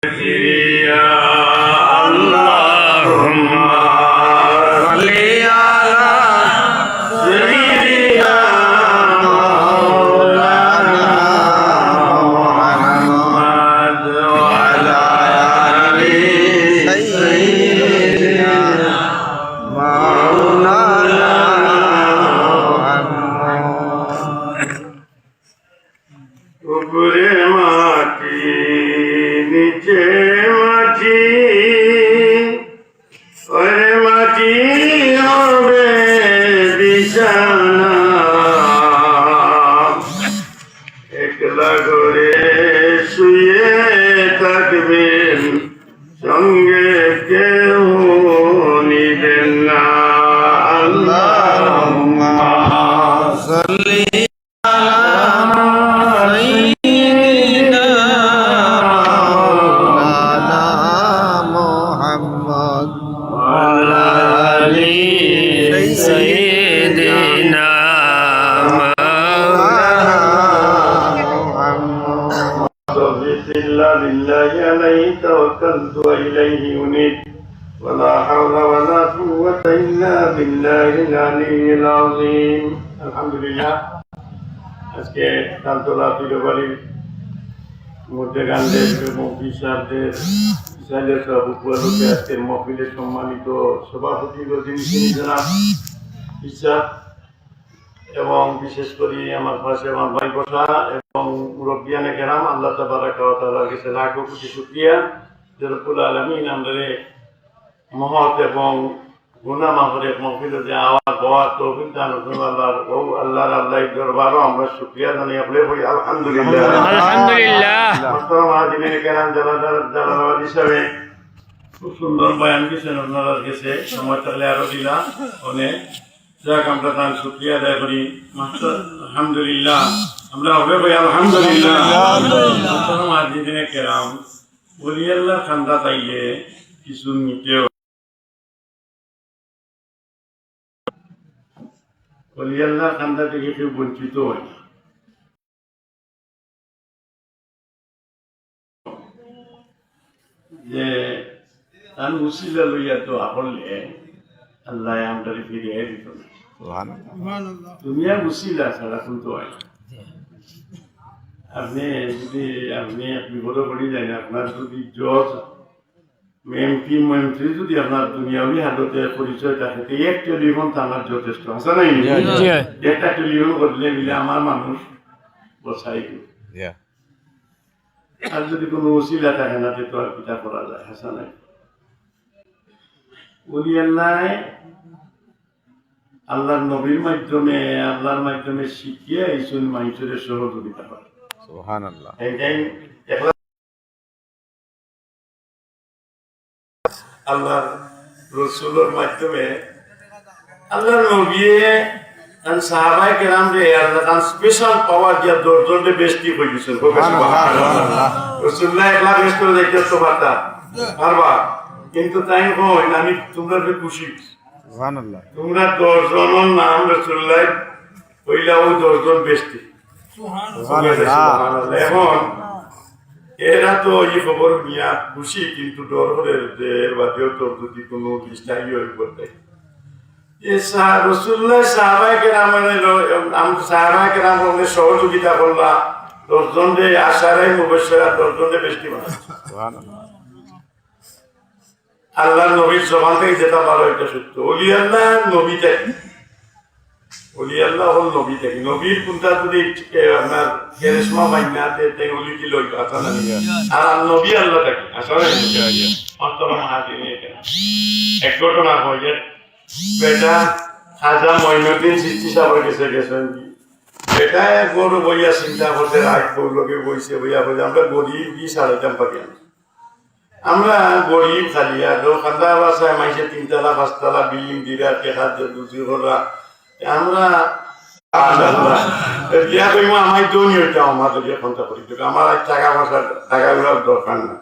يا اللهم صل على سيدنا مولانا محمد وعلى آل سيدنا مولانا محمد উপরে মাটি নিচে মাটি ওরে মাটি হবে বিছানা একলা করে শুয়ে থাকবেন সঙ্গে কেউ নিবেন না আল্লাহুম্মা সাল্লি لله عليه توكلت وإليه أنيب ولا حول ولا قوة إلا بالله العلي العظيم الحمد لله আজকে তালতলা পীরবাড়ির মধ্যে গান্ধের এবং বিশালদের সব উপলক্ষে আজকের মহফিলের সম্মানিত সভাপতি যিনি জনাব ইসাদ এবং বিশেষ করে আমার পাশে আমার ভাই বসা এবং মুরব্বিয়ানে কেরাম আল্লাহ তাবারাকা ওয়া তাআলার কাছে লাখো কোটি শুকরিয়া যে রব্বুল আলামিন আমাদের মহৎ এবং গুনাহ মাফের মহফিলে যে আওয়াজ হওয়ার তৌফিক দান করুন আল্লাহর দরবারে আমরা শুকরিয়া জানাই আপনাদের বলি আলহামদুলিল্লাহ মোহতারাম হাজিরিন কেরাম জালালাবাদ হিসাবে খুব সুন্দর বয়ান দিয়েছেন আপনাদের কাছে সময় থাকলে আরো দিলাম অনেক যাক আমরা তার শুকরিয়া আদায় করি আলহামদুলিল্লাহ আমরা হবে ভাই আলহামদুলিল্লাহ আজিদিনে কেরাম বলি আল্লাহ খান্দা তাইলে কিছু নিতেও বলি আল্লাহ খান্দা থেকে কেউ বঞ্চিত হয় না যে তার উসিলা লইয়া তো আপনলে আল্লাহ আমরা ফিরিয়ে দিত না দুনিয়া উসিলা ছাড়া কিন্তু হয় আপনি যদি আপনি বিপদে পড়ে যান আপনার যদি জজ মন্ত্রী যদি আপনার দুনিয়াবি হাততে পরিচয় থাকে তো এক টেলিফোন টানার যথেষ্ট আছে নাই একটা টেলিফোন করলে মিলে আমার মানুষ বসাই দিল আর যদি কোনো উসিলা থাকে না তো আর পিতা করা যায় হাসা নাই বলি আল্লাহ আল্লাহর নবীর মাধ্যমে আল্লাহর মাধ্যমে শিখিয়ে এইসব মানুষের সহযোগিতা করে সুবহানাল্লাহ এইটাই আল্লাহর রাসূলের মাধ্যমে আল্লাহর নবী আর সাহাবায়ে কেরাম রে আল্লাহ তার স্পেশাল পাওয়ার দিয়া দর্জনে বেশি হয়ে গেছে সুবহানাল্লাহ রাসূলুল্লাহ একলা বেশ করে দেখতে তো পারবা কিন্তু তাই হয় আমি তোমরা খুশি সুবহানাল্লাহ তোমরা 10 জনের নাম রাসূলুল্লাহ কইলা ওই 10 জন বেশি সুবহানাল্লাহ এখন এরা তো এই খবর নিয়া খুশি কিন্তু ডর করে যে এর বাদেও তো যদি কোনো ডিস্টার্ব হয়ে পড়ে এই রাসূলুল্লাহ সাহাবায়ে কেরামের সহযোগিতা করলা 10 জন যে আশারে মুবাশশিরা 10 জন বেশি বানায় সুবহানাল্লাহ আল্লাহর নবীর জবান থেকে যেটা বলো এটা সত্য ওলি আল্লাহ নবী থেকে ওলি আল্লাহ হল নবী থেকে নবীর কোনটা যদি আপনার কেরিশমা বাইনা দেতে ওলি কি লই কথা না আর নবী আল্লাহ থেকে আসলে অন্তরম হাজির এক ঘটনা হয় যে বেটা খাজা মঈনুদ্দিন চিশতি সাহেব গেছেন বেটা বড় বইয়া চিন্তা করতে রাত বউলকে বইছে বইয়া বলে আমরা গরিব কি সাড়ে দাম পাই আমরা গরিব খালিয়া দোকানদার বাসায় মাইসে 3 তলা 5 তলা বিল্ডিং দিরা টেকার দুজি করা আমরা বিয়া কইমা আমায় দনি হইতাম আমাদের কোনটা করি আমার টাকা টাকাগুলোর দরকার না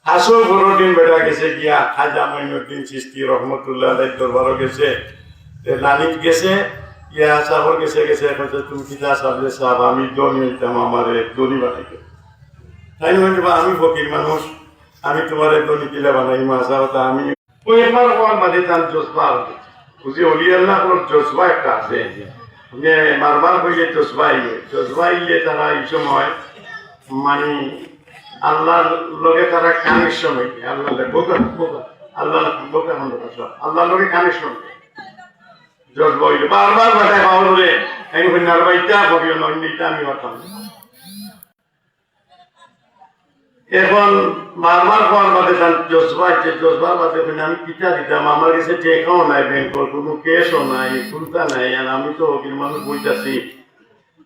আসল বড় দিন বেটা গেছে গিয়া খাজা মঈনুদ্দিন চিশতি রহমতুল্লাহ আলাইহি দরবারে গেছে লালিত গেছে ইয়া সাহর গেছে তুমি কিতা সাহেব সাহেব আমি দনি হইতাম আমারে দনি বানাইতে তাই বলছে বা আমি ফকির মানুষ, আমি তোমার একদম কিলা বানাই মাসা হতা আমি ওই একবার হওয়ার মাঝে তার জজবা বুঝি অলি আল্লাহ জজবা একটা আছে যে বারবার হইলে জজবা ইলে তারা এই সময় মানে আল্লাহর লগে তারা কানেকশন হইবে, আল্লাহ বোকা বোকা আল্লাহ বোকা আল্লাহর লগে কানেকশন জজবা হইলে বারবার বাটায় পাওয়ার হলে আমি নারবাইটা ভাবিও নইটা আমি হতাম। এখন বারবার পাওয়ার বাদে তার জজবার বাদে আমি কিতা দিতাম, আমার কাছে টেকাও নাই, ব্যাংকর কোনো কেসও নাই, খুলতা নাই, আর আমি তো হকির মানুষ বইতাছি,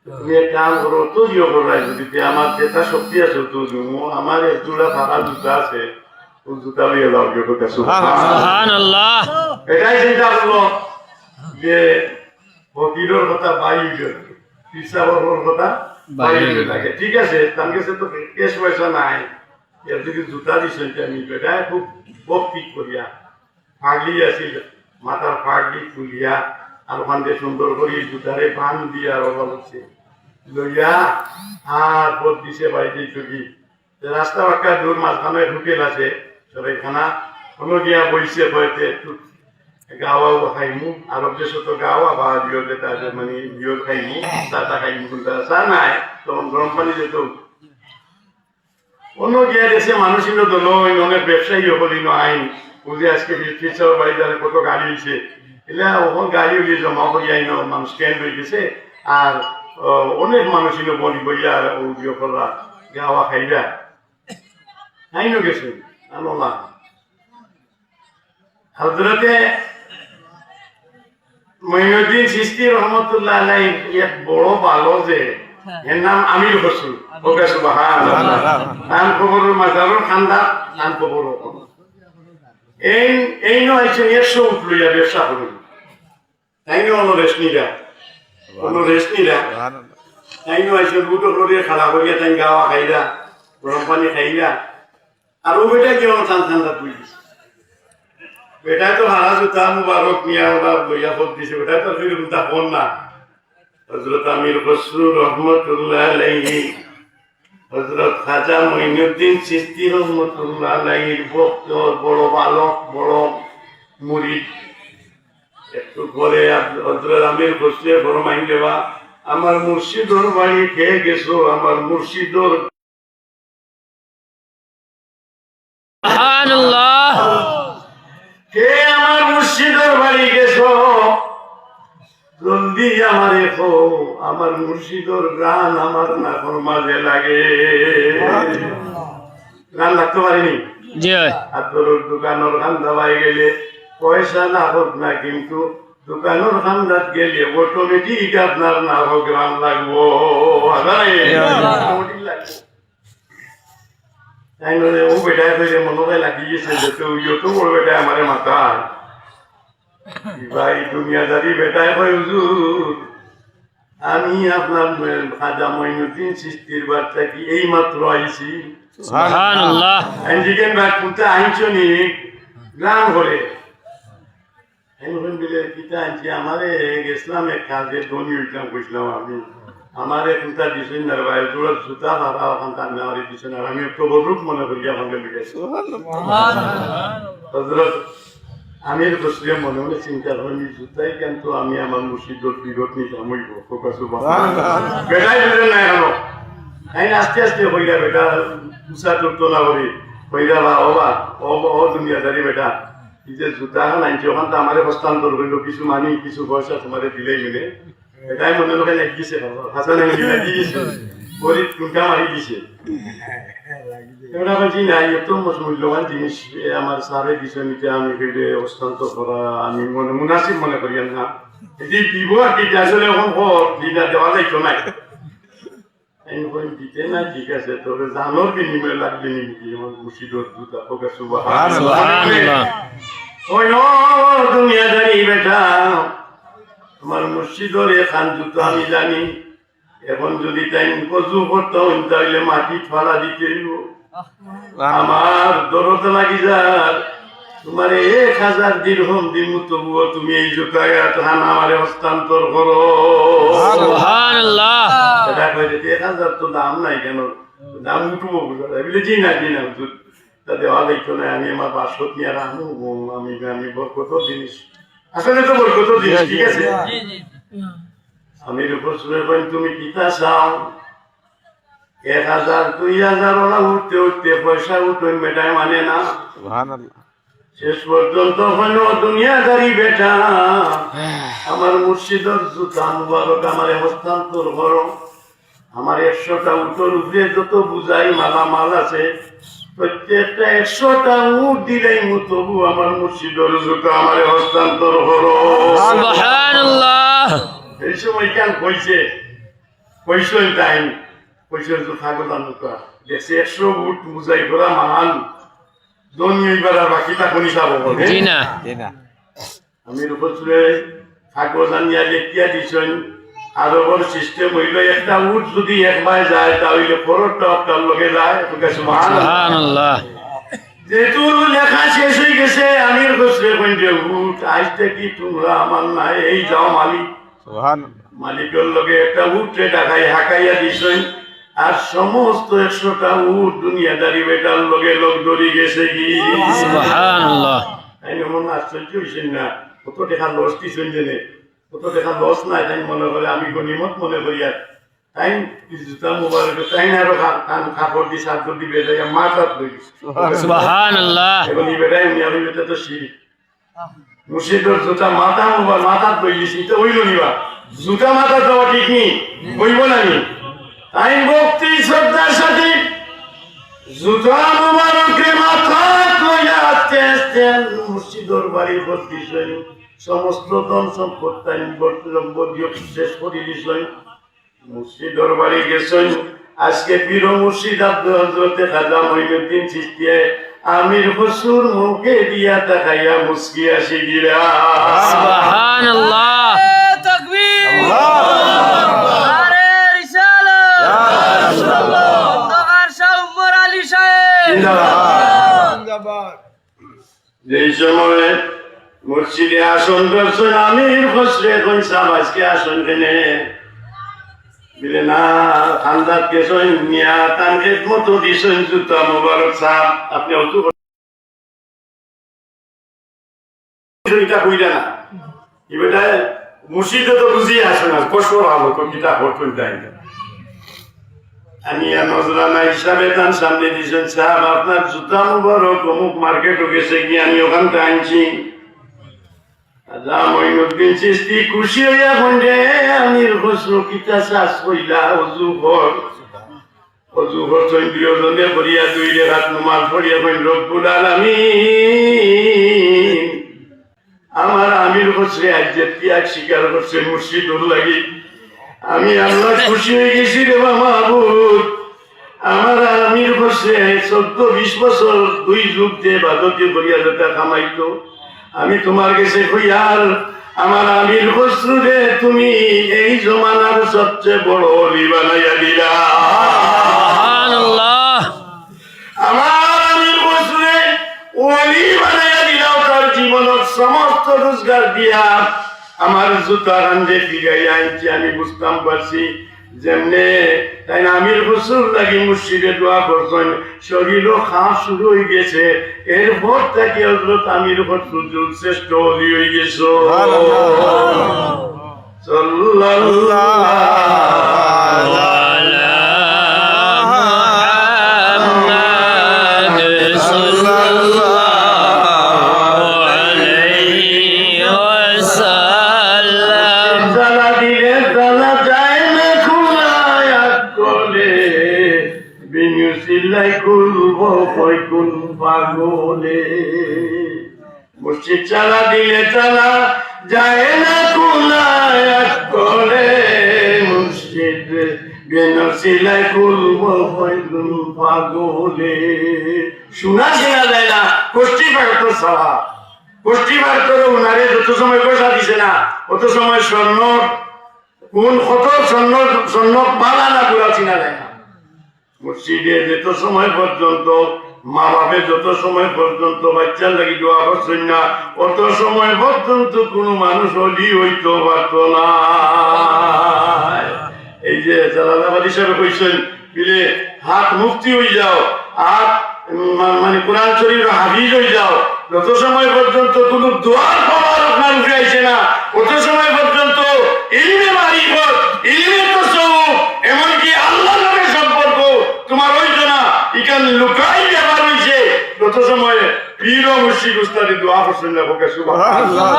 তুমি এক কাম করো তো দিও করাই যদি আমার যেটা শক্তি আছে তো আমার এক জোড়া ফাঁকা জুতা আছে, ওই জুতা লিয়ে যাও কেউ কথা সুবহানাল্লাহ। এটাই চিন্তা করলো যে হকিরের কথা বাইরে পিসাবর কথা বাইরে লাগে, ঠিক আছে তার কাছে তো কেস পয়সা নাই, এর যদি জুতা দিছেন আমি বেটায় খুব ভক্তি করিয়া ফাগলি আছিল মাথার ফাগলি খুলিয়া আর ওখান থেকে সুন্দর করি জুতারে বান দিয়া রবা হচ্ছে লইয়া আর পথ দিছে বাড়িতে চুকি রাস্তা বাক্কা দূর মাঝখানে ঢুকেল আছে সবাইখানা কোনো গিয়া বইছে হয়তো একটু গাওয়াও খাইমু আরব দেশে তো গাওয়া বা বিয়তে তাদের মানে বিয়ত খাইমু চাটা খাইমু কিন্তু চা নাই তখন গরম পানি যেত অন্য গিয়া দেশে মানুষের তো নয় অনেক ব্যবসায়ী হলি আইন বুঝে আজকে ফিরছাও বাড়ি জানে কত গাড়ি হয়েছে এলা ওখান গাড়ি উলিয়ে জমা করি আইন মানুষ স্ট্যান্ড হয়ে গেছে আর অনেক মানুষের বলি বইয়া করা গাওয়া খাইবা আইনও গেছে আল্লাহ হযরতে মঈনুদ্দিন চিশতি রহমতুল্লাহ আলাইহি এক বড় ভালো যে এর নাম আমির হোসেন ওকে সুবহানাল্লাহ নাম কবরের মাজারের খান্দা নাম কবর এই নয় যে 100 উঠলইয়া ব্যবসা করুন তাই নয় রেশনিরা তাই নয় যে দুটো করে খালা করিয়া তাই গাওয়া খাইলা গরম পানি খাইলা আর ও বেটা কি ঠান্ডা তুই বেটা তো হারা জুতা মুবারক নিয়া ওরা লইয়া ফোট দিছে বেটা তো সেরকম তা ফোন না হযরত আমির খসরু রহমতুল্লাহ আলাইহি হযরত খাজা মঈনুদ্দিন চিশতি রহমতুল্লাহ আলাইহির ভক্ত বড় বালক বড় মুরিদ একটু পরে হযরত আমির খসরু ফরমাইন দেওয়া আমার মুর্শিদর বাড়ি খেয়ে গেছো আমার মুর্শিদর সুবহানাল্লাহ কে আমার মুর্শিদর বাড়ি গেছো জলদি আমারে খো আমার মুর্শিদর গান আমার নাকর মাঝে লাগে গান লাগতে পারিনি আপনার দোকানের খান্দা পাই গেলে পয়সা না হোক না কিন্তু দোকানের খান্দাত গেলে অটোমেটিক আপনার না হোক গান লাগবো তাই নয় ও বেটায় ফেলে মনে লাগিয়েছে যে তো বড় বেটায় আমার মাথায় ভাই দুনিয়াদারি বেটায় হয় হুজুর আমি আপনার খাজা মঈনুদ্দিন চিশতির বাচ্চা কি এই মাত্র আইছি সুবহানাল্লাহ আইজিকেন ভাই কোনটা আইছনি গান করে এখন দিলে কিটা আইছি আমারে গেছিলাম এক কাজে ধনী হইতাম কইছিলাম আমি আমারে কোনটা দিছেন না ভাই জোড়া জুতা হারা ওখান তার নেওয়ারি দিছেন আর আমি একটু বড় মনে করি আমাকে লিখেছি সুবহানাল্লাহ হযরত আমির খসরু মনে মনে চিন্তা করি জুতাই কিন্তু আমি আমার মুর্শিদর বিরত নিতাম হইব বেটাই বুঝলেন না এখন তাই আস্তে আস্তে হইলা বেটা উষা চলতো না করি হইলা বা ও দুনিয়াদারি বেটা এই যে জুতা এখন আনছি ওখান তো আমারে হস্তান্তর করিল কিছু মানি কিছু পয়সা তোমারে দিলেই মিলে এটাই মনে লোকে লাগি দিছে হাসান লাগি দিছে গরিব টুনটা মারি দিছে এবার বলছি না এত মূল্যবান জিনিস আমার সারে বিষয় নিতে আমি হস্তান্তর করা আমি মনে মুনাসিব মনে করি না এটি দিব আর কি আসলে এখন দিদা দেওয়া যাইতো নাই দিতে না ঠিক আছে তবে জানোর বিনিময়ে লাগবে নাকি আমার মুর্শিদর জুতা ওকে সুবহানাল্লাহ ওই দুনিয়াদারি বেটা আমার মুর্শিদর এখান জুতো আমি জানি এখন যদি তাই কজু করতাম তাহলে মাটি ফালা দিতে আমার দরদ লাগি যার তোমার 1000 দিরহাম দিমু তবুও তুমি এই জুতায় আমারে হস্তান্তর করো সুবহানাল্লাহ এটা কই যে 1000 তো দাম নাই কেন নাম উঠবো বলে জি না হুজুর তা দেওয়া দেখতো না আমি আমার বাসত নিয়ে রাখবো আমি আমি কত জিনিস আসলে তো বল কত জিনিস ঠিক আছে আমির উপর শুনে বলেন তুমি কিতা চাও 1000 2000 ওরা উঠতে উঠতে পয়সা উঠোন বেটায় মানে না শেষ পর্যন্ত হলো দুনিয়াদারি বেটা আমার মুর্শিদের জুতা মুবারক আমার হস্তান্তর করো আমার 100টা উঠোর উপরে যত বুঝাই মালামাল আছে প্রত্যেকটা 100টা উঠ দিলেই তবু আমার মুর্শিদের জুতা আমার হস্তান্তর করো সুবহানাল্লাহ এই সময় কেন কইছেন টাইম কইছেন তো থাকো জানুকা দেখছি 100 উঠ বুঝাই করা মাল দুনিয়ার আর বাকিটা কোনি যাবো জি না আমির উপর চলে থাকো জানিয়া দেখিয়া দিছেন আরো বড় সিস্টেম হইল একটা উঠ যদি একবার যায় তাহলে পরটা আপনার লগে যায় সুবহানাল্লাহ যেহেতু লেখা শেষ হয়ে গেছে আমির বসরে কইতে উঠ আজ থেকে তোমরা আমার নাই এই যাও মালিক মালিকের লগে একটা উঠে টাকাই হাঁকাইয়া দিছেন আর সমস্ত 100টা উঠ দুনিয়াদারি বেটার লগে লোক ধরি গেছে কি সুবহানাল্লাহ তাই মনে আশ্চর্য হয়েছেন না কত টাকা লস দিচ্ছেন জেনে কত টাকা লস নাই তাই মনে করে আমি গণিমত মনে করি আর তাই জুতা মোবাইল তাই না আরো কাপড় দি সাত দিবে মাথাত লই সুবহানাল্লাহ এবং এই বেটাই উনি আমি বেটা তো শিরিক মুর্শিদের জুতা মাথা মোবাইল মাথাত লই দিছি তো হইল নিবা জুতা মাথা দেওয়া ঠিক নেই হইব না নি তাই ভক্তি শ্রদ্ধার সাথে জুতা মোবারকে মাথাত লইয়া আস্তে আস্তে মুর্শিদের বাড়ি ভর্তি হইল সমস্ত ধন সম্পদ তাই শেষ করে দিছেন মুর্শিদের বাড়ি গেছেন আজকে পীর মুর্শিদ আব্দুল হযরতে খাজা মঈনুদ্দিন চিশতিয়া আমির হুজুর মুখে দিয়া তাকাইয়া মুস্কি আসি গিরা সুবহানাল্লাহ তাকবীর আরে রিসালাত ইয়া রাসূলুল্লাহ দগার শাহ উমর আলী সাহেব জিন্দাবাদ যেই সময় মুর্শিদে আসন করছেন আমির হুজুর এখন সাবাজকে আসন কেনে বিলে না খানদাত গেছেন মিয়া তান খেদমত দিছেন জুতা মোবারক সাহেব আপনি অতু এটা কইরা না এবারে মুর্শিদে তো বুঝি আসে না কষ্ট ভালো কবিতা হতন যায় না আমি নজরানা হিসাবে তান সামনে দিছেন সাহেব আপনার জুতা মোবারক অমুক মার্কেটে গেছে কি আমি ওখান থেকে আনছি মঈনুদ্দিন চিশতি খুশি হইয়া বন্ধে আমির খসরু কিতা চাষ কইলা অজু করছেন প্রিয়জনে ভরিয়া 2 রাকাত নামাজ পড়িয়া কইন রব্বুল আলামিন আমার আমির খসরে আজ ত্যাগ স্বীকার করছে মুর্শিদুর লাগি আমি আল্লাহ খুশি হয়ে গেছি রে মাহবুব আমার আমির খসরে 14-20 বছর 2 যুগ যে বাদকে ভরিয়া যেটা কামাইতো আমি তোমার কাছে কইয়ার আমার আমির খসরু রে তুমি এই জমানার সবচেয়ে বড় ওলি বানাইয়া দিলা সুবহানাল্লাহ আমার আমির খসরু রে ওলি বানাইয়া দিলাও তার জীবনের সমস্ত রোজগার দিয়া আমার জুতা রান্ধে ফিরাইয়া আনছি আমি বুঝতাম পারছি যেমনে তাই না আমির খসরুর লাগি মুর্শিদে দোয়া করছেন শরীরও খাওয়া শুরু হয়ে গেছে এরপর থেকে হযরত আমির খসরু শ্রেষ্ঠ ওলি হয়ে গেছে সাল্লাল্লাহু আলা মুহাম্মাদ সাল্লাল্লাহু আলাইহি ওয়াসাল্লাম জালা দিলে জালা যায় না খুনায়াত কোলে বিনুসিলাই কুলব কই কোন পাগলে মুর্শিদ চালা দিলে চালা যায় না খুনায়াত কোলে মুর্শিদ বিনুসিলাই কুলব কই কোন পাগলে শোনা যায় না কষ্টি পাগত সালা কষ্টি বার করে উনারে যত সময় পয়সা দিছে না অত সময় স্বর্ণ কোন কত স্বর্ণ মালা না পুরা চিনা যায় না মসজিদে যত সময় পর্যন্ত মা বাপে যত সময় পর্যন্ত বাচ্চার লাগি দোয়া করছেন না অত সময় পর্যন্ত কোন মানুষ অলি হইতে পারত না এই যে জালালাবাদ হিসাবে কইছেন বিলে হাত মুক্তি হয়ে যাও, হাত মানে কোরআন শরীফের হাফিজ হয়ে যাও, যত সময় পর্যন্ত কোনো দোয়ার পাওয়ার আপনার উঠে আসে না, তত সময় পর্যন্ত ইলমে মারিফত, ইলমে তাসাউফ, এমনকি আল্লাহর লগে সম্পর্ক তোমার হইতো না, এখান লুকাই ব্যাপার হইছে, তত সময় পীর ও মুর্শিদ উস্তাদের দোয়া করছেন না, ওকে সুবহানাল্লাহ।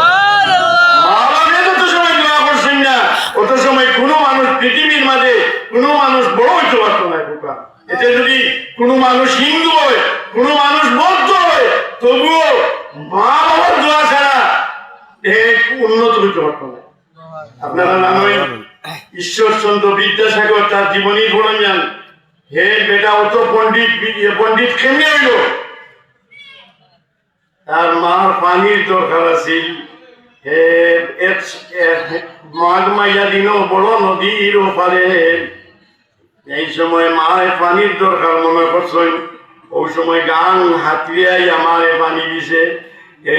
মা-বাবা যত সময় দোয়া করছেন না, অত সময় কোনো মানুষ পৃথিবীর মাঝে কোনো মানুষ বড় হইতে পারত না। বোকা এতে যদি কোনো মানুষ হিন্দু হয়, কোনো মানুষ বৌদ্ধ হয়, তবুও মা বাবার দোয়া ছাড়া উন্নত হইতে পারত না। আপনারা জানেন ঈশ্বরচন্দ্র বিদ্যাসাগর তার জীবনী বলেন যান, হে বেটা অত পণ্ডিত কেমনে হইল? তার মার পানির দরকার আছিল, মাঘ মাইয়া দিন বড় নদীর ওপারে, এই সময় মায়ের পানির দরকার মনে করছেন, ওই সময় গান হাতিয়াই আমার পানি দিছে।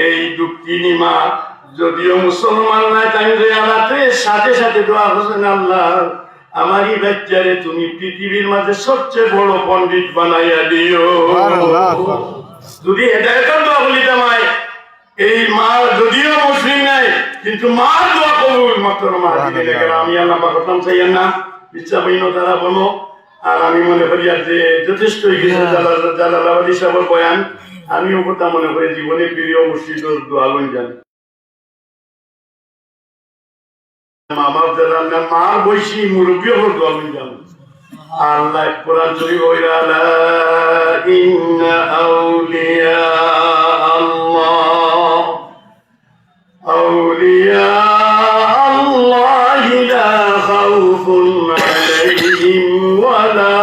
এই দুঃখিনী মা যদিও মুসলমান নাই, তাই সাথে সাথে দোয়া করছেন, আল্লাহ আমারই বাচ্চারে তুমি পৃথিবীর মাঝে সবচেয়ে বড় পণ্ডিত বানাইয়া দিও। যদি হেদায়েতের দোয়া বলি তামাই, এই মা যদিও মুসলিম নাই, কিন্তু মার দোয়া কবুল মাত্র মা দিলে। আমি আল্লাহ করতাম চাইয়েন না, ইচ্ছা বইন তারা বলো। আর আমি মনে করি আর যে যথেষ্ট জালালাবাদী সাহেবের বয়ান, আমিও কথা মনে করি জীবনে প্রিয় মুর্শিদর দোয়া লই যান। আমার যারা মার বয়সী মুরব্বী হল দোয়া লই যান। আল্লাহ কোরআন শরীফ বইলা, লা ইন্না আউলিয়া আল্লাহ আউলিয়া আল্লাহি লা খাউফুন আলাইহিম ওয়া লা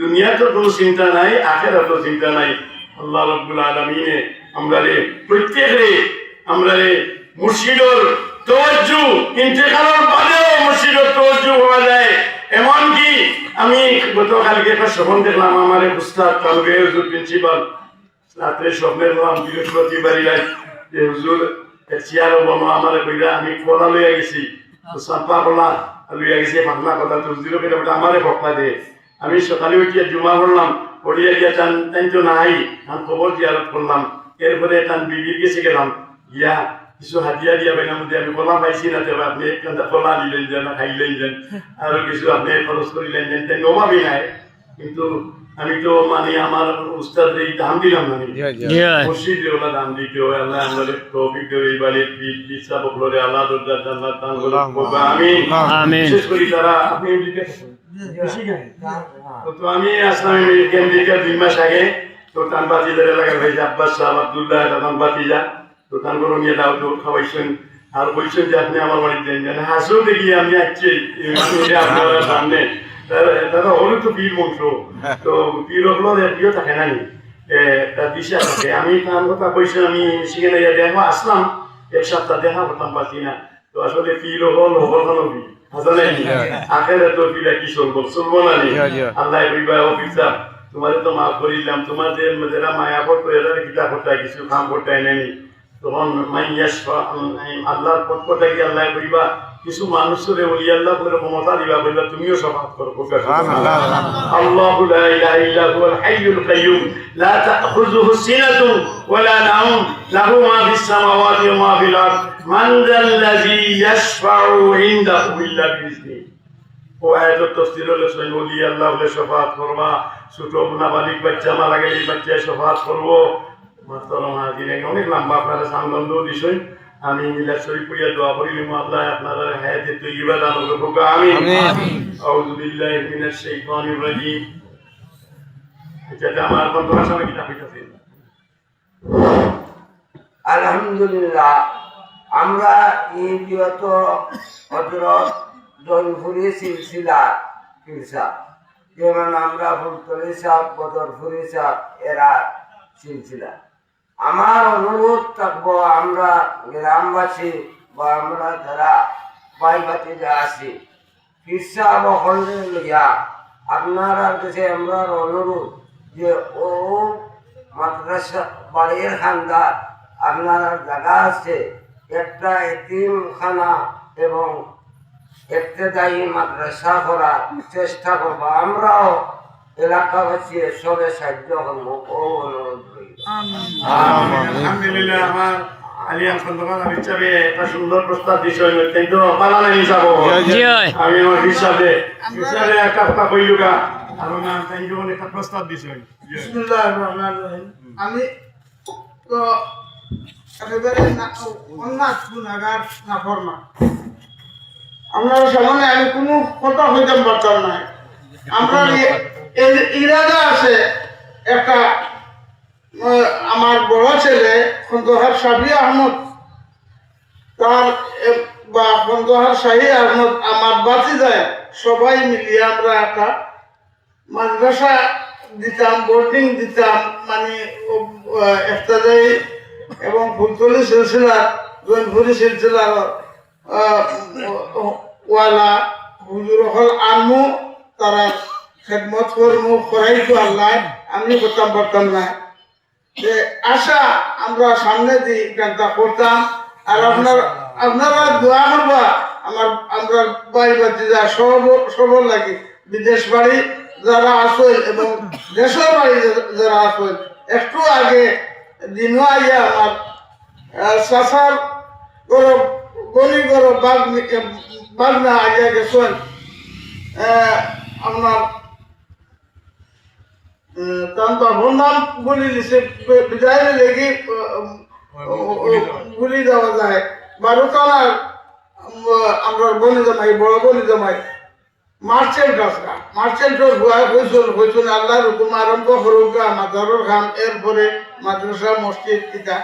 দুনিয়াতে কোনো চিন্তা নাই, আখিরাতেও চিন্তা নাই। আল্লাহ রাব্বুল আলামিনে আমরারে প্রত্যেকরে আমরারে মুর্শিদর তাওয়াজ্জু ইন্তেকালের বাদেও মুর্শিদর তাওয়াজ্জু হওয়া যায়। এমনকি আমি গতকালকে একটা স্বপ্ন দেখলাম, আমার এক উস্তাদ তালবে হুজুর প্রিন্সিপাল রাত্রে স্বপ্নে বললাম বৃহস্পতিবারই রাত যে হুজুর চেয়ারও বলো আমার কইরা আমি কলা লইয়া গেছি, চাম্পা কলা লইয়া গেছি, পাতলা কলা তো হুজুর কেটে আমারে ফকলা দে। আমি সকালে উঠিয়া জুমা করলাম, পড়িয়া গিয়া টান তো নাই, আমি খবর জিয়ারত করলাম। এরপরে টান বিবির গেছে গেলাম, গিয়া কিছু হাতিয়া দিয়া বাইনার মধ্যে আমি কলা পাইছি না, তবে আপনি একটা কলা নিলেন যেন, খাইলেন যেন, আরো কিছু আপনি খরচ করিলেন যেন, তাই নমাবি নাই। কিন্তু আমি তো মানে আমার উস্তাদ দাম দিলাম না, মসজিদ ওলা দাম দিতে হয়। আল্লাহ আমাদের তৌফিক দেবে, এই বাড়ির ইচ্ছা বকলরে আল্লাহ দরজার জান্নাত দান করুন। আমিন। বিশেষ করে তারা আপনি তো আমি আসলাম আমেরিকা 2 মাস আগে, তো টান বাতিজার এলাকার ভাই আব্বাস সাহেব আব্দুল্লাহ টান বাতিজা, তো টান করে নিয়ে দাও তো খাওয়াইছেন। আর বলছেন যে আপনি আমার বাড়িতে দেন, হাসেও দেখি আমি আসছি আপনার সামনে। তারা হলো তো বীর বংশ, তো বীর হলো প্রিয় থাকে না, তার দিশা থাকে। আমি তার কথা কইছি, আমি সেখানে দেখো আসলাম, 1 সপ্তাহ দেখা করতাম পারছি না। তো আসলে পীর হল হলো বীর আখেরে তো পীরা কি চলবো না নি। আল্লাহ কইবা অফিসা তোমাদের তো মাফ করিলাম, তোমাদের যারা মায়া করতো এরা কিতা করতে কিছু কাম করতে নেনি, তখন আল্লাহর পক্ষ থেকে আল্লাহ কইবা কিছু মানুষের ওলি আল্লাহ বলে ক্ষমতা দিবা, বলবা তুমিও সমাজ করো। আল্লাহু লা ইলাহা ইল্লা হুয়াল হাইয়ুল কাইয়্যুম লা তাখুযুহু সিনাতুন ওয়া লা নাওম লাহু মা ফিস সামাওয়াতি ওয়া মা ফিল আরদ মান যাল্লাযী ইয়াশফাউ ইনদাহু ইল্লা বিইজনিহি। ও আয়াতুত তাফসীর হলো সেই ওলি আল্লাহ বলে শফাআত করবা, ছোট নাবালিগ বাচ্চা মারা গেলে এই বাচ্চা শফাআত করবো। মাত্রমা দিনে অনেক লম্বা আপনারা সামগন্ধ বিষয়, আমি মিলাদ শরীফ পড়িয়া দোয়া করিলাম, আল্লাহ আপনারা হায়াতে তৈয়বা দান করুক। আমিন। আউযু বিল্লাহি মিনাশ শাইতানির রাজীম। এটা আমার বন্ধুরা সবাই কিতাব পড়তেছে। আলহামদুলিল্লাহ, আমরা এই বিগত হযরত জয়পুরি সিলসিলা কিরসা, যেমন আমরা ফুলতলি সাহেব, বদরপুরি সাহেব, এরা সিলসিলা। আমার অনুরোধ থাকবো, আমরা গ্রামবাসী বা আমরা যারা বাইবাতি যা আছি, কিরসা বহলে লইয়া আপনারা কাছে আমরা অনুরোধ যে ও মাদ্রাসা বাড়ির খানদার আপনার জায়গা আছে, একটা এতিমখানা এবং ইবতেদায়ী মাদ্রাসা করার চেষ্টা করবো। আমরাও এলাকাবাসী সবে সাহায্য করবো ও অনুরোধ করি। আলহামদুলিল্লাহ আমার আলিয়ান খন্দকার হিসাবে একটা সুন্দর প্রস্তাব দিছে কিন্তু পালানা হিসাব আমি আমার হিসাবে একটা কথা কইলুকা আর না তাই যখন একটা প্রস্তাব দিছে বিসমিল্লাহির রহমানির রহিম। আমি তো একেবারে অন্যায় গুনাহগার নাফরমান। আপনার সামনে আমি কোনো কথা হইতে পারতাম না। আমরা ইরাদা আছে একটা আমার বড় ছেলে খন্দকার সাবি আহমদ তার বা খন্দকার শাহী আহমদ আমার বাঁচি যায় সবাই মিলিয়ে আমরা একটা মাদ্রাসা দিতাম, বোর্ডিং দিতাম, মানে ইফতেদায়ী এবং ফুলতলি সিলসিলার জৈনপুরি সিলসিলার ওয়ালা হুজুর হল আনমু তারা খেদমত করমু করাইতো আল্লাহ আমি করতাম পারতাম না। যে আশা আমরা সামনে দিয়ে গানটা করতাম আর আপনারা দোয়া করবা আমার আমরা ভাই বাচ্চা যা সব লাগে বিদেশ বাড়ি যারা আসল এবং দেশের বাড়ি যারা আসল একটু আগে দিনও আইয়া আমার চাষার গরব গনি গরব বাগনা আইয়া গেছেন আপনার তার বাবুর নাম বলি দিছে বিদায় লেগে গুলি দেওয়া যায় 12 টানার আমরা বনি জমাই বড় বনি জমাই মার্চেন্ট আসরা মার্চেন্টের হয়েছিল আল্লাহর হুকুম আরম্ভ হরুকা মাদারুল খাম এরপরে মাদ্রাসা মসজিদ ইটা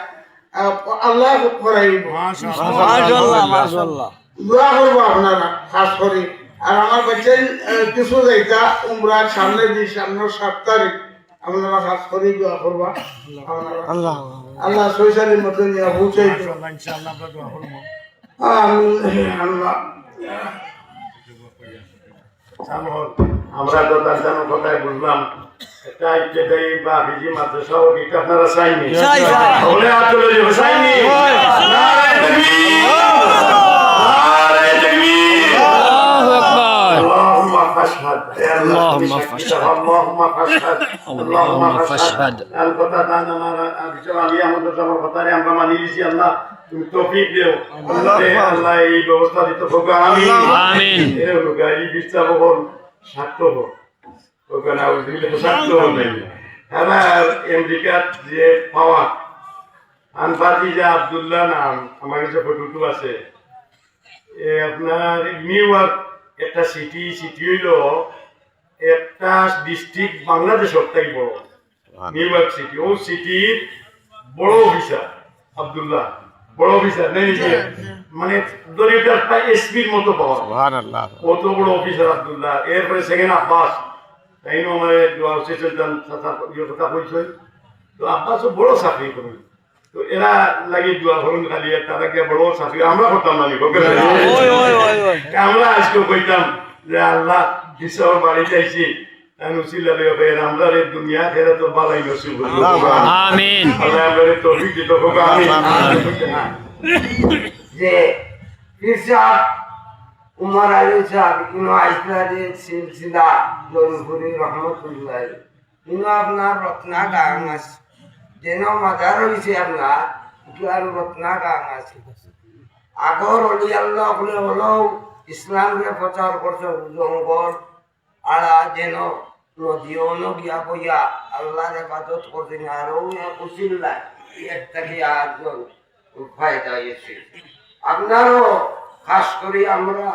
আল্লাহ করাইব দোয়া করবো আপনারা খাস করে। আর আমার বাচ্চাই কিছু যাইতা উমরার সামনে দিয়ে সামনের 7 তারিখ আপনারা খাস করে দোয়া করবা। আল্লাহ সৈসালির মতো নিয়ে পৌঁছাই ইনশাআল্লাহ আমরা দোয়া করব। আল্লাহ আমরা তো তার জন্য কথাই বুঝলাম একটা ইবতেদায়ী বা হাফিজি মাদ্রাসা হোক এটা আপনারা চাইনি বলে আর চলে যাবে চাইনি নারে তাকবীর নারে তাকবীর আল্লাহু আকবার আল্লাহুম্মা ফাশহাদ আল্লাহুম্মা ফাশহাদ আল্লাহুম্মা ফাশহাদ আল্লাহুম্মা ফাশহাদ আল কথা দান আমার আলী আমাদের সবার কথারে আমরা মানি দিছি আল্লাহ তুমি তৌফিক দিও আল্লাহ এই ব্যবস্থা দিতে হোক আমিন আমিন এর গাড়ি বিচার বল সাক্ষ্য হোক ওখানে দিলে সাক্ষ্য হবে আমার আমেরিকার যে পাওয়া আনফাতি যে আব্দুল্লাহ নাম আমার কাছে ফটো আছে আপনার নিউ ইয়র্ক একটা সিটি হইল একটা ডিস্ট্রিক্ট বাংলাদেশের থেকে বড় নিউ ইয়র্ক সিটি ও সিটির বড় অফিসার আব্দুল্লাহ বড় অফিসার নেই মানে দরিদ্র প্রায় এসপির মতো পাওয়া অত বড় অফিসার আব্দুল্লাহ এরপরে সেকেন্ড আব্বাস তাই আমার কথা কইছে তো আব্বাসও বড় চাকরি করি তো এরা লাগি দোয়া করুন খালি তারা বড় চাকরি আমরা করতাম না আমরা আজকে কইতাম যে আল্লাহ বিশ্বের বাড়িতে আইছি আমরা দুনিয়া খেলা তো বালাই নসিব আমিন আল্লাহ আমাদের তৌফিক দিতে হোক আমিন যে পীর সাহেব উমর আলী সাহেব ইনো আইসলারে সিলসিলা জৈনপুরি রহমতুল্লাহ ইনো আপনার রত্না গান আছে যেন মাদার হয়েছে আপনার একটু আর রত্না গান আছে আগর অলি আল্লাহ হলো ইসলামকে প্রচার করছে জঙ্গল আড়া যেন নদীও নগিয়া বইয়া আল্লাহর ইবাদত করতেন আর উসিল্লাহ এর থেকে আটজন ফায়দা হয়েছে। আপনারও খাস করে আমরা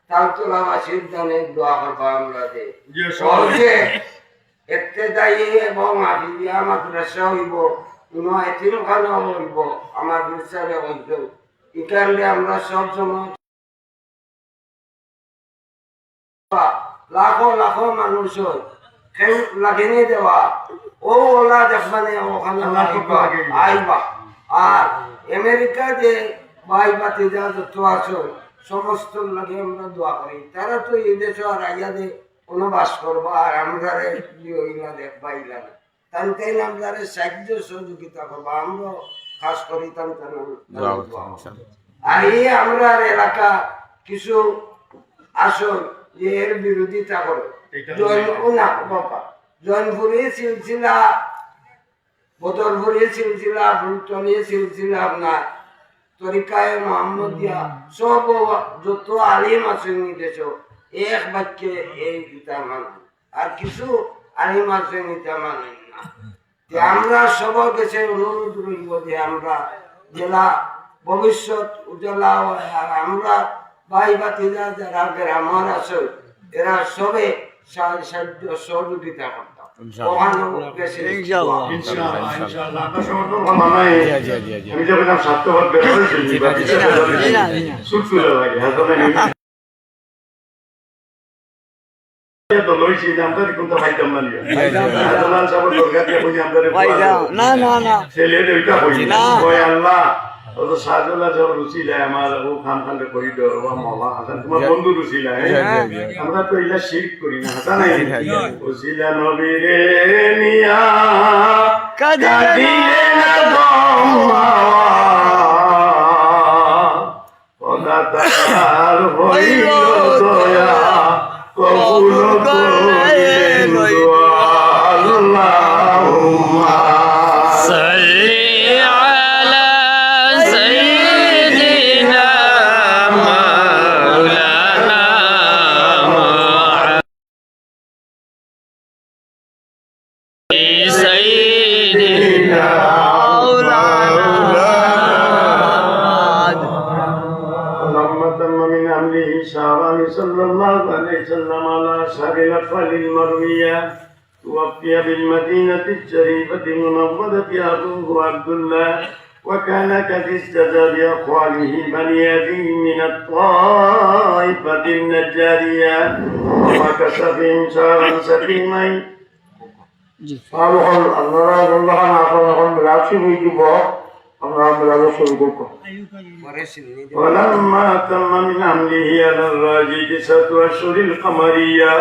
তালতলাবাসীর জন্য দোয়া করবো আমরা যে ইবতেদায়ী এবং হাফিজিয়া মাদ্রাসা হইব কোনো এতিমখানা হইব আমার বিশ্বাসে হইত এখানে আমরা সবসময় লাখো লাখো মানুষ লাগেনি দেওয়া ও ওলা দেখবানে ওখানে আইবা আর আমেরিকা যে ভাই বাতি যা যত আছে সমস্ত লাগে আমরা দোয়া করি তারা তো এই দেশে আর আইয়াদে অনুবাস করবো আর আমরা দেখবাই লাগে তাই আমরা সাহায্য সহযোগিতা করবো আমরা খাস করি আর এই আমরা এলাকা কিছু আসল যে এর বিরোধিতা করে জৈনপুরি সিলসিলা, বদরপুরি সিলসিলা, ফুলতলি সিলসিলা, আপনার তরিকায় মোহাম্মদিয়া সব যত আলিম আছে দেশ এক বাক্যে এই গীতা মানেন, আর কিছু আলিম আছে গীতা মানেন না। আমরা সবার কাছে অনুরোধ রইব যে আমরা জেলা ভবিষ্যৎ উজ্জ্বলা হয়, আর আমরা ভাই ভাতিজা যারা গ্রামের আছে এরা সবে সাহায্য সহযোগিতা করতাম। আমি যখন স্বাস্থ্যবাদ বন্ধু রুচিলা আমরা তো এগুলা শিরক করি না, হাসা নাই রুচিলা নবীরে নিয়া কাঁদিলে না খোদা তাআলার হইল দয়া কবুল করেন দুআ আল্লাহুম্মা সাল্লি আলা সাইয়্যিদিনা মাওলানা সাইয়্যিদিনা من أمره شعبان صلى الله عليه وسلم على شهر الأطفال المروية توفي بالمدينة الشريفة المنورة أبوه عبد الله، وكان قد استجاب بأقواله بني أبي من الطائفة النجارية، ومكث فيهم شهرا سقيمين. قالوا الله نعفوهم بالعكس ويجبه الله بالعكس ولما تم من حمله على الراجي 9 أشهر القمرية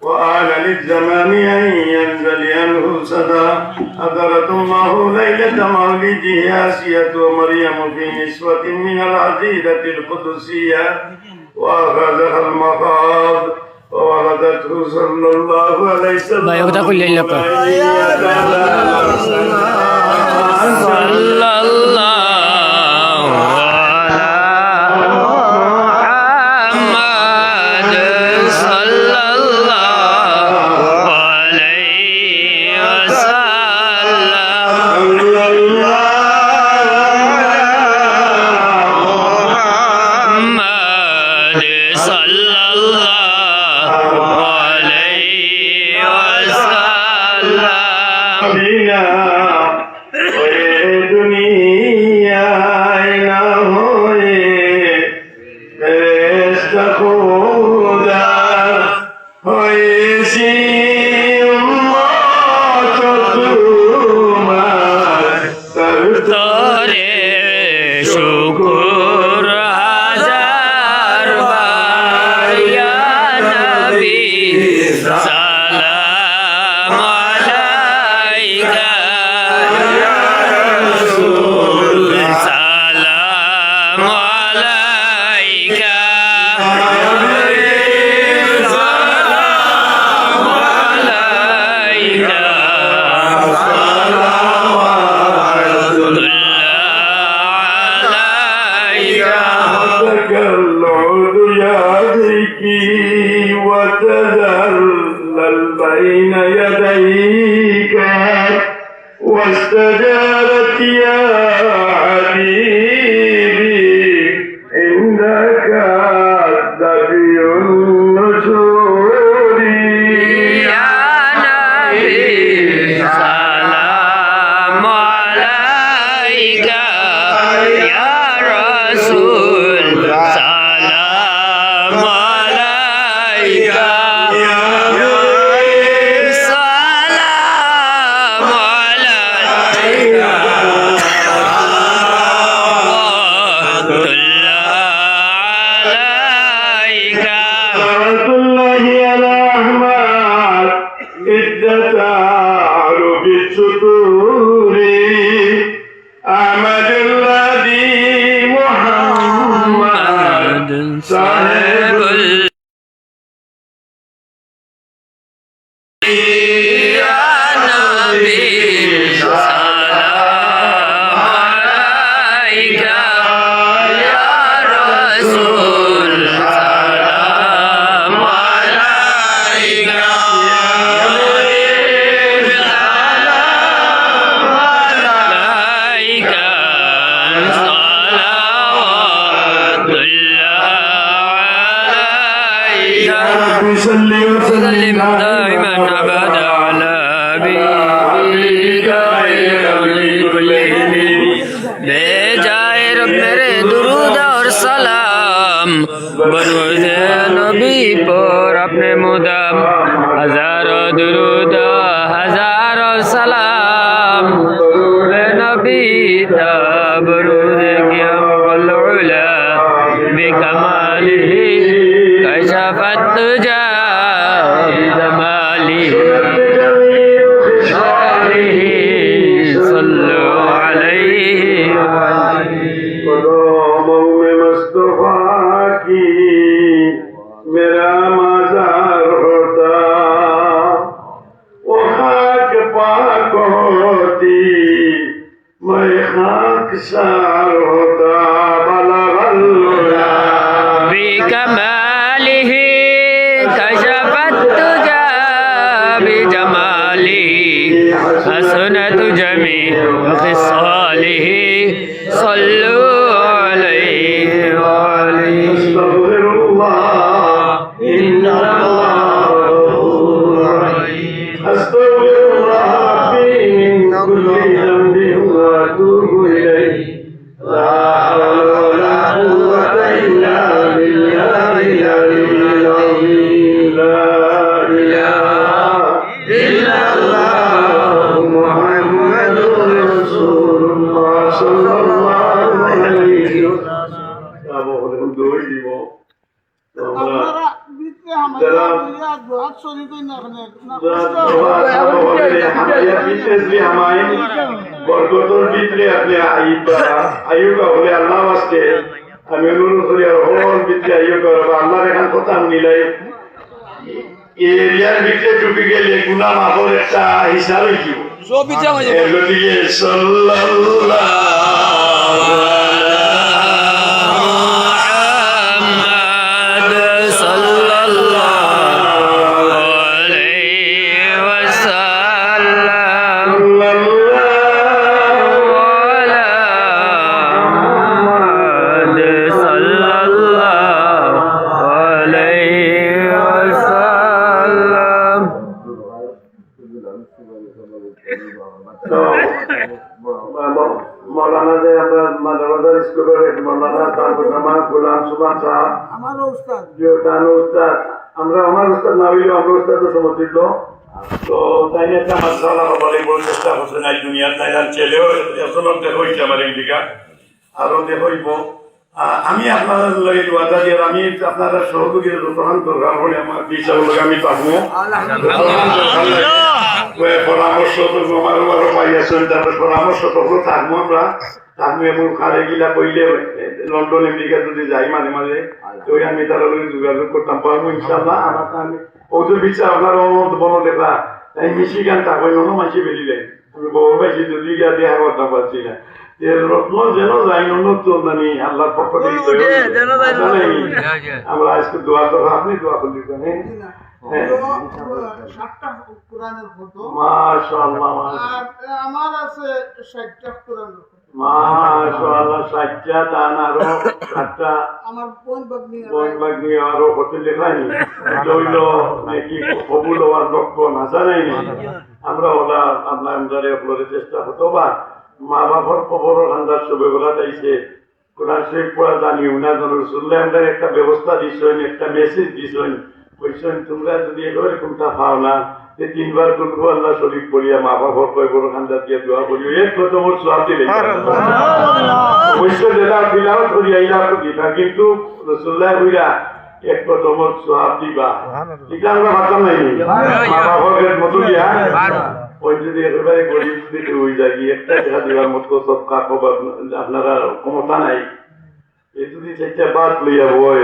وآن للزمان أن ينزل عنه صدى، حضرت معه ليلة مولده آسية ومريم في نسوة من العزيرة القدسية، وأخذها المخاض وولدته صلى الله عليه وسلم بين يديك واستجارت يا حبيبي إنك دفي النشور يا نبي سلام عليك يا رسول سلام عليك سلام عليك وسلم دائما أبدا على حبيبك خير الكلين बेजाए रब मेरे दुरूद और सलाम बरूद नबी पर अपने मुदाम हजारों दुरूद हजारों सलाम बरूद नबी ता बरूद किया वल्लुला बिकमालिही कशफत तुजा बिजमालिही सल्लु अलैहि कदमों में मुस्तफा की मेरा मजार होता वो खाक पाक होती मैं खाक सार होता बलगल्ला بكماله كشفت تجا بجماله حسنت جميع خصاله صلوا عليه وعليه استغفر الله إن الله غفور رحيم استغفر الله ربي من كل ذنب واتوب إليه لا حول ولا قوة إلا بالله العلي العظيم لا إله إلا الله محمد رسول الله صلى الله عليه وسلم আপনারা বিতে আমাদের ইয়া দোয়া শরীর কই না না বরকতর ভিতরে আপনি আইবা বলে আল্লাহ আজকে আমি অনুরোধ করি আর ওর ভিতরে আইবা আল্লাহর এখান কথা মিলাই এরিয়ার ভিতরে ঢুকে গেলে গুনা মাফের একটা হিসাব হইব গতিকে মৌলানা যে আমরা মাদ্রাসার স্কুলের হেড মৌলানা তারপর আমার গোলাম সুমান সাহেব আমার উস্তাদ জিওটানো উস্তাদ আমরা আমার উস্তাদ না হইলেও আমরা উস্তাদ সমতুল্য তো তাই একটা মাদ্রাসা বলে বলে চেষ্টা করছে না দুনিয়ার তাই আর ছেলেও এখন দেখইছে আমার এই দিকা আরো দেখইব আমি আপনাদের লগে ওয়াদা দিয়ে আমি আপনারা সহযোগিতা গ্রহণ দরকার হলে আমার বিচার লগে আমি পাবো পরামর্শ আমার পাইয়াছেন তারপর পরামর্শ তখন থাকবো আমরা থাকবো এমন খারে গিলা কইলে লন্ডন আমেরিকা যদি যাই মাঝে মাঝে তো আমি তার লগে যোগাযোগ করতাম পারবো ইনশাল্লাহ আমার আমি ওদের বিচার আপনার বন দেখা তাই মিশিগান থাকবো অন্য মাসে বেরিলেন আমি বহু মাসে যদি গিয়া দেখা করতাম পারছি না রত্ন যেন যাই অন্য জানি আল্লাহর পক্ষ থেকে আমরা আজকে দোয়া করবো আপনি দোয়া করলি সাতটা কোরআনের ফটো মাশাআল্লাহ আমার আছে 60টা কোরআনের ফটো মাশাআল্লাহ 60টা দান আরো 7টা আমার বোন বাগনি আরো কত লেখানি জইল নাকি কবুল হওয়ার লক্ষ্য না জানাই আমরা ওলা আপনার আমদারে আপনাদের চেষ্টা হতো বা মা বাবার খবর আন্দাজ সবে বলা চাইছে কোরআন শরীফ পড়া জানিও না জানো রসুল্লাহ আমাদের একটা ব্যবস্থা দিছেন একটা মেসেজ দিছেন কইছেন তোমরা যদি এরকমটা পাও না যে 3 বার করবো আল্লাহ শরীফ পড়িয়া মা বাবার কয়বর খান্দা দিয়ে দোয়া করিও এক কত মোট সওয়াব দিলে অবশ্য যেটা বিলাও করিয়া ইলা করিয়া কিন্তু রসুল্লাহ কইরা এক কত মোট সওয়াব দিবা এটা আমরা ভাবতাম নাই মা বাবার মতো দিয়া ওই যদি একেবারে গরিব যদি হয়ে যায় একটা টাকা দেওয়ার মতো সব কাকব আপনারা ক্ষমতা নাই এ যদি সেটা বাদ লইয়া বয়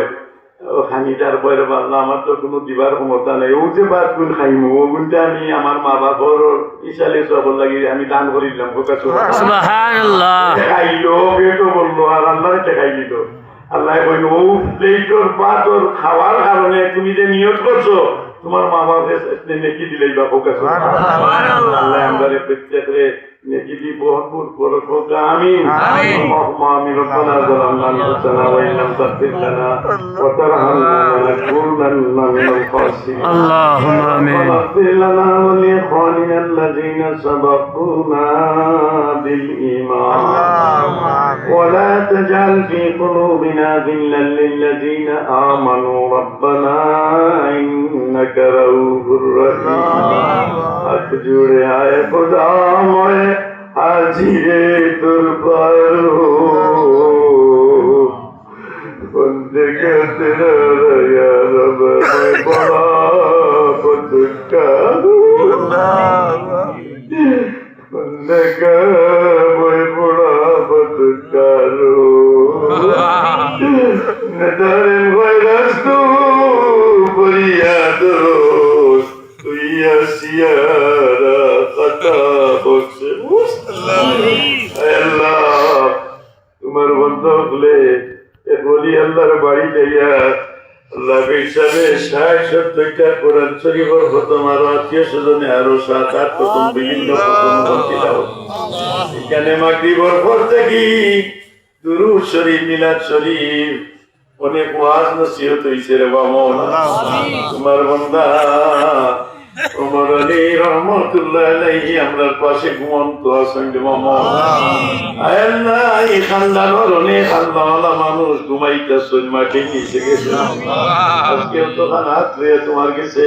খানিটার বয়ের বাল্লা আমার তো কোনো দিবার ক্ষমতা নাই ও যে বাদ কোন খাইমু ও গুণটা আমি আমার মা বাবার ইশালে সব লাগি আমি দান করে দিলাম সুবহানাল্লাহ খাইলো পেটও বললো আর আল্লাহ খাই দিল আল্লাহ কইল ও প্লেটর পাতর খাওয়ার কারণে তুমি যে নিয়ত করছো তোমার মা বাবা নেকি দিলেই বা ফোকাস আল্লাহ আমাদের প্রত্যেকরে نجدي بوحبور بركوك آمين اللهم آمين ربنا ظلمنا أنفسنا وإن لم تغفر لنا وترحمنا لنكونن من الخاسرين اللهم آمين واغفر لنا ولإخواننا الذين سبقونا بالإيمان ولا تجعل في قلوبنا غلا للذين آمنوا ربنا إنك رؤوف رحيم أكجور آئے خدا موئے حاجیرے دربار بندے کہتے رہا یا رب میں بڑا بدکار بندے کا میں بڑا بدکار ندارم غیرستو بریادو سیارا خطا بخش আল্লাহ তোমার বন্ধু হলে বলি আল্লাহর বাড়ি যাইয়া আল্লাহ হিসাবে ৬০-৭০টা কোরআন শরীফের খতম আরো আত্মীয় স্বজনে আরো ৭-৮ খতম বিভিন্ন এখানে মাগরিবের পর থেকে দুরূদ শরীফ মিলাদ শরীফ অনেক ওয়াজ নসিহত হইছে রে বাবা তোমার বান্দা ওমর আলী রহমতুল্লাহ আলাইহি আমরার পাশে ঘুমন্ত আছেন রে মামা আল্লাহ এই খানদানের অনেক আল্লাহওয়ালা মানুষ ঘুমাইতেছেন মাঠে নিচে গেছে আজকে তো হাত হয়ে তোমার কাছে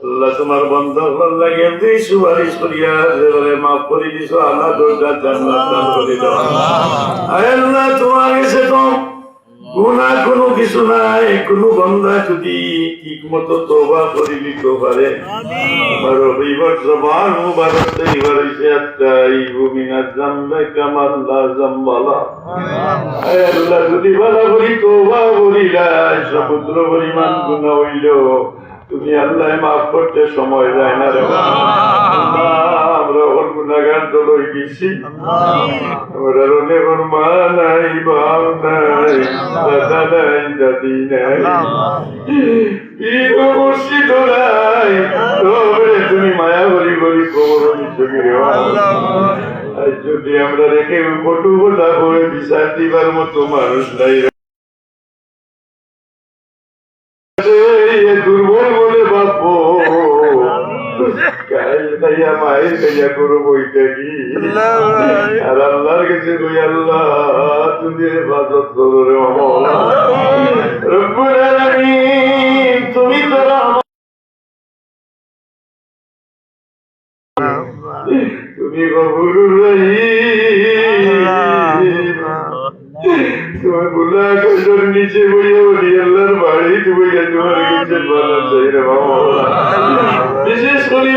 আল্লাহ তোমার বন্ধ লাগে দুই সুপারিশ করিয়া এবারে মাফ করে দিছো আল্লাহ দরজা জান্নাত দান করে দাও আল্লাহ তোমার কাছে তো গুনাহ কোনো কিছু নাই কোনো বান্দা যদি ঠিক মতো তওবা করে নিতে পারে আমার অভিভাবক জবান মুবারক তৈবার হইছে আত্তাইবু মিনাজ জামবে কামাল লা জামবালা আল্লাহ যদি ভালো করি তওবা করিলা সমুদ্র পরিমাণ গুনাহ হইল তুমি আল্লাহ মাফ করতে সময় যায় না রে আমরা ওর গুনাহগার তো লই গেছি আমরা রনে ওর মা নাই বাপ নাই দাদা নাই দাদি নাই মুর্শিদ নাই তবে তুমি মায়া বলি বলি খবর নিচ্ছ কি রে যদি আমরা রেখে ফটো বোঝা করে বিচার দিবার মতো মানুষ নাই দুর্বল বলে বাপো কাইয়া মায়ের কাইয়া করো বইটা কি আর আল্লাহর কাছে কই আল্লাহ তুমি হেফাজত করো রে রব্বুল আলামিন তুমি তোরা তুমি গফুরুর রহিম তোমার গুলা কজর নিচে বইয়া বলি আল্লাহর বাড়ি তুমি তোমার কাছে ভালো চাই রে বাবা বিশেষ করে